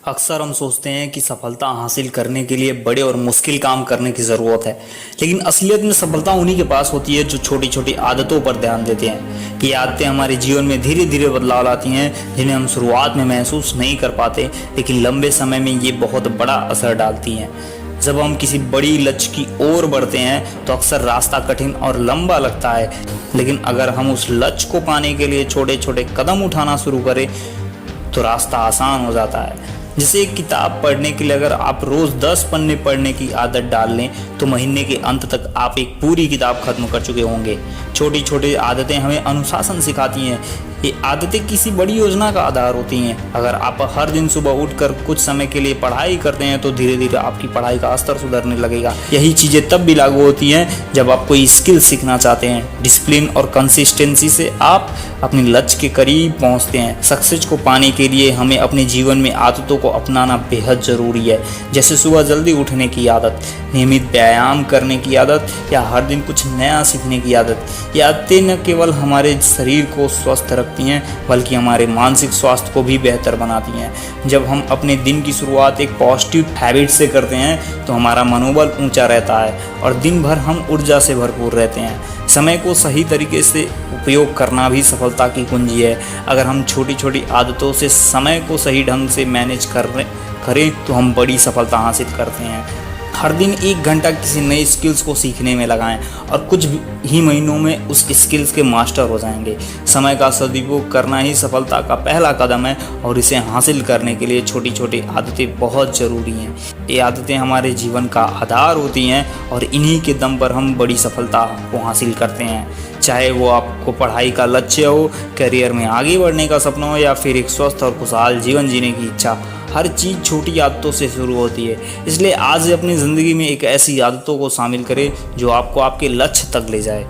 अक्सर हम सोचते हैं कि सफलता हासिल करने के लिए बड़े और मुश्किल काम करने की ज़रूरत है, लेकिन असलियत में सफलता उन्हीं के पास होती है जो छोटी छोटी आदतों पर ध्यान देते हैं। ये आदतें हमारे जीवन में धीरे धीरे बदलाव लाती हैं, जिन्हें हम शुरुआत में महसूस नहीं कर पाते, लेकिन लंबे समय में ये बहुत बड़ा असर डालती हैं। जब हम किसी बड़ी लक्ष्य की ओर बढ़ते हैं तो अक्सर रास्ता कठिन और लंबा लगता है, लेकिन अगर हम उस लक्ष्य को पाने के लिए छोटे छोटे कदम उठाना शुरू करें तो रास्ता आसान हो जाता है। जैसे एक किताब पढ़ने के लिए अगर आप रोज 10 पन्ने पढ़ने की आदत डाल लें तो महीने के अंत तक आप एक पूरी किताब खत्म कर चुके होंगे। छोटी छोटी आदतें हमें अनुशासन सिखाती हैं। ये आदतें किसी बड़ी योजना का आधार होती हैं। अगर आप हर दिन सुबह उठकर कुछ समय के लिए पढ़ाई करते हैं तो धीरे धीरे आपकी पढ़ाई का स्तर सुधरने लगेगा। यही चीज़ें तब भी लागू होती हैं जब आप कोई स्किल सीखना चाहते हैं। डिसिप्लिन और कंसिस्टेंसी से आप अपने लक्ष्य के करीब पहुंचते हैं। सक्सेस को पाने के लिए हमें अपने जीवन में आदतों को अपनाना बेहद ज़रूरी है, जैसे सुबह जल्दी उठने की आदत, नियमित व्यायाम करने की आदत या हर दिन कुछ नया सीखने की आदत। ये आदतें न केवल हमारे शरीर को स्वस्थ रखती हैं बल्कि हमारे मानसिक स्वास्थ्य को भी बेहतर बनाती हैं। जब हम अपने दिन की शुरुआत एक पॉजिटिव हैबिट से करते हैं तो हमारा मनोबल ऊंचा रहता है और दिन भर हम ऊर्जा से भरपूर रहते हैं। समय को सही तरीके से उपयोग करना भी सफलता की कुंजी है। अगर हम छोटी छोटी आदतों से समय को सही ढंग से मैनेज करें तो हम बड़ी सफलता हासिल करते हैं। हर दिन 1 घंटा किसी नए स्किल्स को सीखने में लगाएं और कुछ ही महीनों में उस स्किल्स के मास्टर हो जाएंगे। समय का सदुपयोग करना ही सफलता का पहला कदम है और इसे हासिल करने के लिए छोटी छोटी आदतें बहुत ज़रूरी हैं। ये आदतें हमारे जीवन का आधार होती हैं और इन्हीं के दम पर हम बड़ी सफलता को हासिल करते हैं। चाहे वो आपको पढ़ाई का लक्ष्य हो, करियर में आगे बढ़ने का सपना हो या फिर एक स्वस्थ और खुशहाल जीवन जीने की इच्छा, हर चीज़ छोटी आदतों से शुरू होती है। इसलिए आज अपनी ज़िंदगी में एक ऐसी आदतों को शामिल करें जो आपको आपके लक्ष्य तक ले जाए।